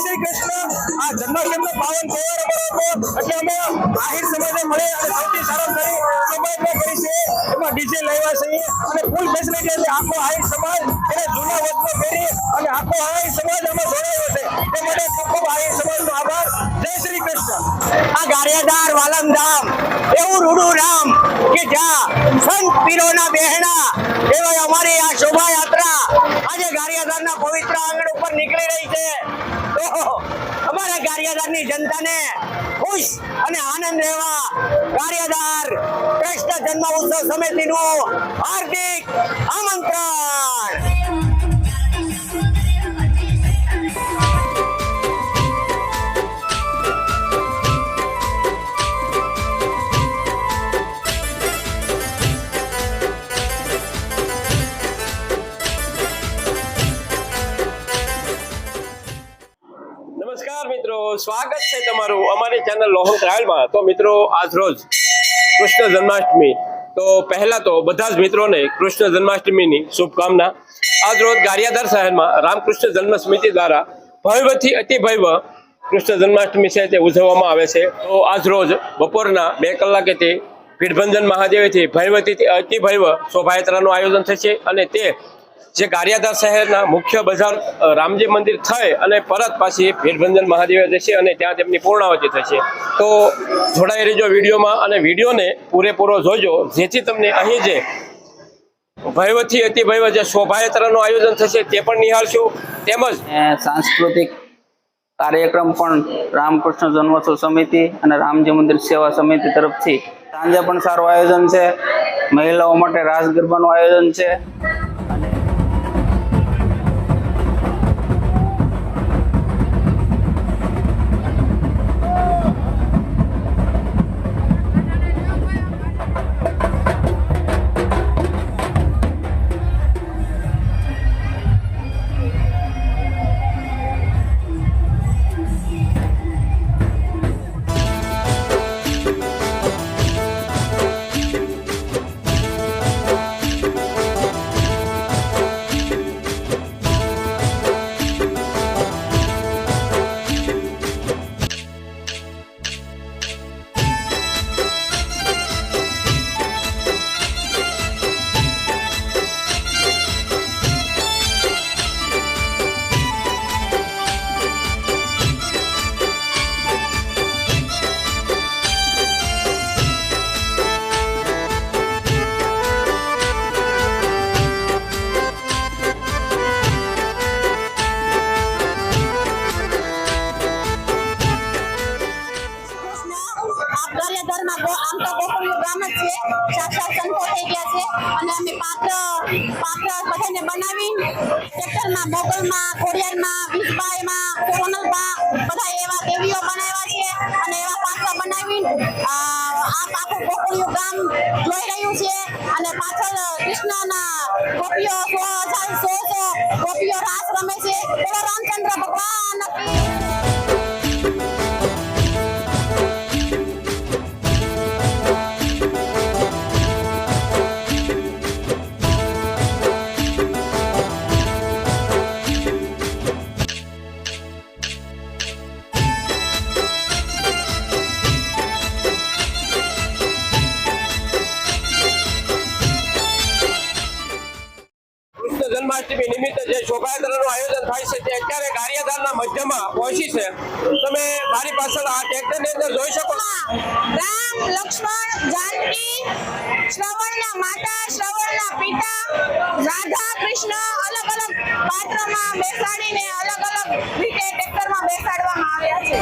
શ્રી કૃષ્ણ આ જન્માષ્ટમીનો પાવન તહેવાર હતો એટલે અમે આહિર સમાજને મળે અને સૌથી સારામાં સારી સમાજમાં કરી છે એમાં ડીજે લાવ્યા છે અને ફૂલ ફેસિલિટી એટલે આખો આહિર સમાજ એને જૂના વસ્ત્રો પહેરી અને આખો આહિર સમાજ આમાં જોડાયો છે તે માટે ખૂબ ખૂબ આહિર સમાજનો આભાર. જય શ્રી કૃષ્ણ. આ ગારિયાધાર વાલમ ધામ એવું રૂડું રામ કે જ્યાં સંત પીરોના બહેણા એવા અમારી આ શોભાયાત્રા આજે ગારિયાધારના પવિત્ર આંગણ ઉપર નીકળી રહી છે. તો અમારા ગારિયાધારની જનતાને ખુશ અને આનંદ રહેવા ગારિયાધાર કૃષ્ણ જન્મ ઉત્સવ સમિતિનું હાર્દિક આમંત્રણ. નમસ્કાર મિત્રો, સ્વાગત છે તમારું અમારી ચેનલ લોહન ટ્રાવેલમાં. તો મિત્રો આજ રોજ કૃષ્ણ જન્માષ્ટમી, તો પહેલા તો બધા જ મિત્રોને કૃષ્ણ જન્માષ્ટમીની શુભકામના. આજ રોજ ગારિયાધાર શહેરમાં રામકૃષ્ણ જન્મ સમિતિ દ્વારા ભવ્યથી અતિ ભવ્ય કૃષ્ણ જન્માષ્ટમી છે તે ઉજવવામાં આવે છે. તો આજ રોજ બપોરના 2 કલાકેથી પીઠભંજન મહાદેવથી ભવ્યથી અતિ ભવ્ય શોભાયાત્રાનું આયોજન થશે અને તે જે ગારિયાધાર શહેરના મુખ્ય બજાર રામજી મંદિર થઈ અને પરત પાછી ભીડભંજન મહાદેવ જશે અને ત્યાં તેમની પૂર્ણાવતી થશે. તો જોડાઈ રહેજો વિડીયોમાં અને વિડીયોને પૂરેપૂરો જોજો જેથી તમને અહીં જે ભવ્યથી અતિ ભવ્ય જે શોભાયાત્રાનું આયોજન થશે તે પણ નિહાળશું. તેમજ સાંસ્કૃતિક કાર્યક્રમ પણ રામકૃષ્ણ જન્મોત્સવ સમિતિ અને રામજી મંદિર સેવા સમિતિ તરફથી સાંજે પણ સારું આયોજન છે. મહિલાઓ માટે રાસ ગરબાનું આયોજન છે. આમ તો ગોકુળનું ગામ જ છે, સાક્ષાત સંતો થઈ ગયા છે અને અમે પાત્ર બધાને બનાવી ટ્રેક્ટરમાં, મોગલમાં, ખોડિયારમાં, વિસબાઈમાં, સોનલબા બધા એવા દેવીઓ બનાવ્યા છે અને એવા પાત્ર બનાવી આખું ગોકુળનું ગામ જોઈ રહ્યું છે અને પાછળ કૃષ્ણના ગોપીઓ 100,000 ગોપીઓ રાસ રમે છે. બોલો રામચંદ્ર ભગવાન કી. જન્માષ્ટમી નિમિત્તે જે શોભાયાત્રાનું આયોજન થાય છે તે અત્યારે ગારિયાધારના મધ્યમાં પહોંચી છે. તમે મારી પાછળ આ ટ્રેક્ટરની અંદર જોઈ શકો. રામ, લક્ષ્મણ, જાનકી, શ્રવણના માતા, શ્રવણના પિતા, રાધા, કૃષ્ણ અલગ અલગ પાત્રમાં બેસાડીને અલગ અલગ રીતે ટ્રેક્ટરમાં બેસાડવામાં આવ્યા છે.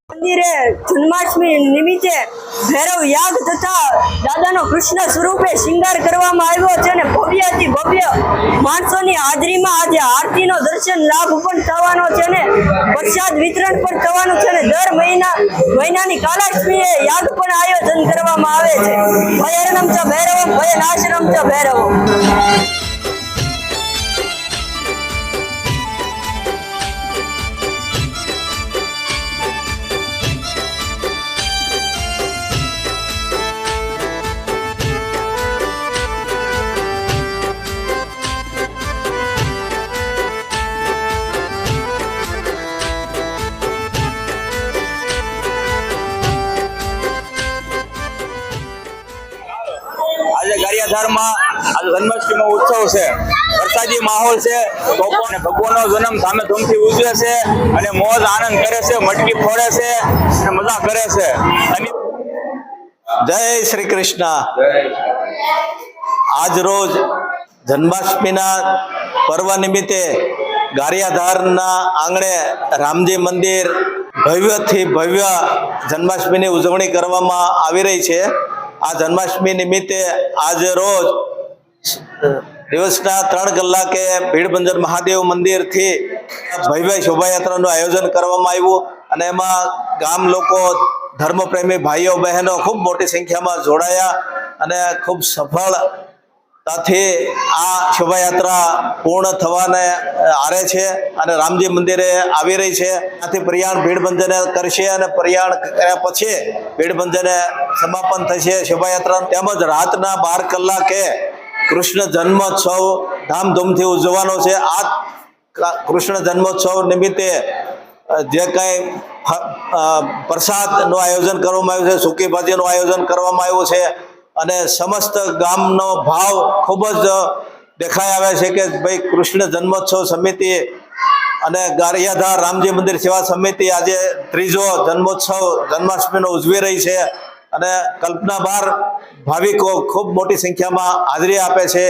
મંદિરે જન્માષ્ટમી નિમિત્તે ભૈરવ યાગ તથા દાદાનો કૃષ્ણ સ્વરૂપે શિંગાર કરવામાં આવ્યો છે અને ભવ્યથી ભવ્ય માણસોની હાજરીમાં આજે આરતીનો દર્શન લાભ પણ થવાનો છે અને પ્રસાદ વિતરણ પણ થવાનું છે અને દર મહિનાની કાલાષ્ટમીએ યાગ પણ આયોજન કરવામાં આવે છે. ભયર્ણમ ચ ભૈરવમ ભય નાશનમ ચ ભૈરવમ. આજે ગારિયાધારમાં આજે જન્માષ્ટમીનો ઉત્સવ છે. વરસાદી માહોલ છે તો પણ ભગવાનનો જન્મ ધામધૂમથી ઉજવે છે અને મોજ આનંદ કરે છે, મટકી ફોડે છે અને મજા કરે છે. અને જય શ્રી કૃષ્ણ. આજ રોજ જન્માષ્ટમીના પર્વ નિમિત્તે ગારિયાધારના આંગણે રામજી મંદિર ભવ્યથી ભવ્ય જન્માષ્ટમીની ઉજવણી કરવામાં આવી રહી છે. આ જન્માષ્ટમી નિમિત્તે આજ રોજ દિવસના 3 કલાકે ભીડભંજન મહાદેવ મંદિરથી ભવ્ય શોભાયાત્રાનું આયોજન કરવામાં આવ્યું અને એમાં ગામ લોકો, ધર્મપ્રેમી ભાઈઓ બહેનો ખૂબ મોટી સંખ્યામાં જોડાયા અને ખૂબ સફળતાથી આ શોભાયાત્રા પૂર્ણ થવાને આરે છે અને રામજી મંદિરે આવી રહી છે. ત્યાંથી પ્રયાણ ભીડભંજને કરશે અને પ્રયાણ કર્યા પછી ભીડભંજને સમાપન થશે શોભાયાત્રા. તેમજ રાતના 12 કલાકે કૃષ્ણ જન્મોત્સવ ધામધૂમથી ઉજવવાનો છે. આ કૃષ્ણ જન્મોત્સવ નિમિત્તે જે કંઈ પ્રસાદનું આયોજન કરવામાં આવ્યું છે, સૂકી ભાજીનું આયોજન કરવામાં આવ્યું છે અને સમસ્ત ગામનો ભાવ ખૂબ જ દેખાઈ આવે છે કે ભાઈ કૃષ્ણ જન્મોત્સવ સમિતિ અને ગારિયાધાર રામજી મંદિર સેવા સમિતિ આજે 3જો જન્મોત્સવ જન્માષ્ટમીનો ઉજવી રહી છે અને કલ્પના બહાર ભાવિકો ખૂબ મોટી સંખ્યામાં હાજરી આપે છે.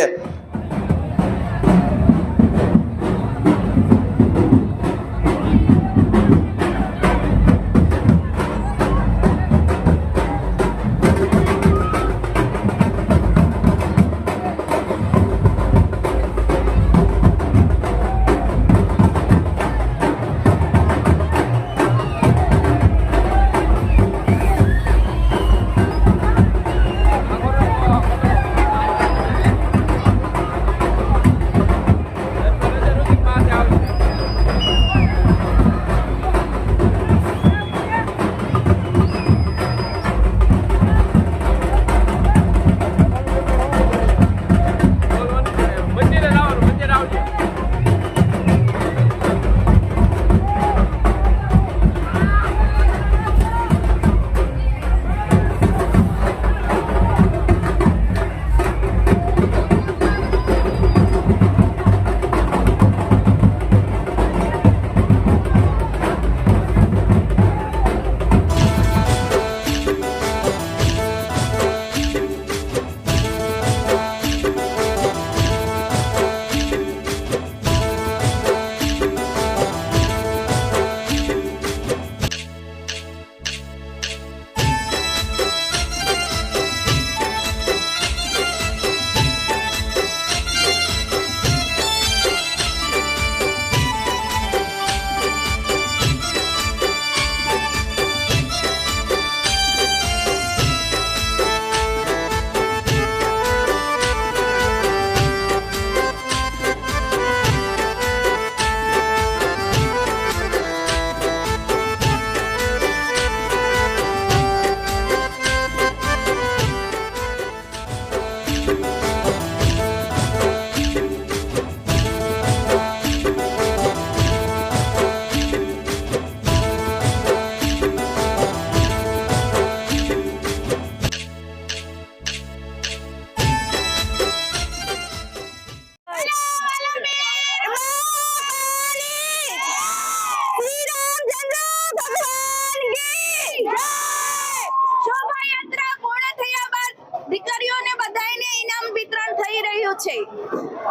દીકરીઓને બધાયને ઇનામ વિતરણ થઈ રહ્યું છે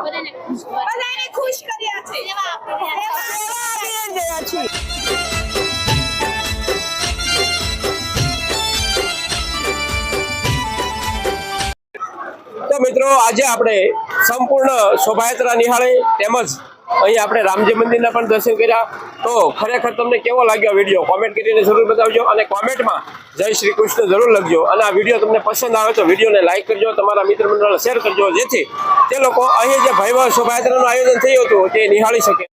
બધાયને ખુશ કર્યા છે સેવા આપી રહ્યા છીએ. તો મિત્રો આજે આપણે સંપૂર્ણ શોભાયાત્રા નિહાળી તેમજ અહીં આપણે રામજી મંદિરના પણ દર્શન કર્યા. તો ખરેખર તમને કેવો લાગ્યો વિડીયો કોમેન્ટ કરીને જરૂર બતાવજો અને કોમેન્ટમાં જય શ્રી કૃષ્ણ જરૂર લખજો. અને આ વિડીયો તમને પસંદ આવે તો વિડીયોને લાઈક કરજો, તમારા મિત્ર મંડળને શેર કરજો, જેથી તે લોકો અહીં જે ભવ્ય શોભાયાત્રાનું આયોજન થયું હતું તે નિહાળી શકે.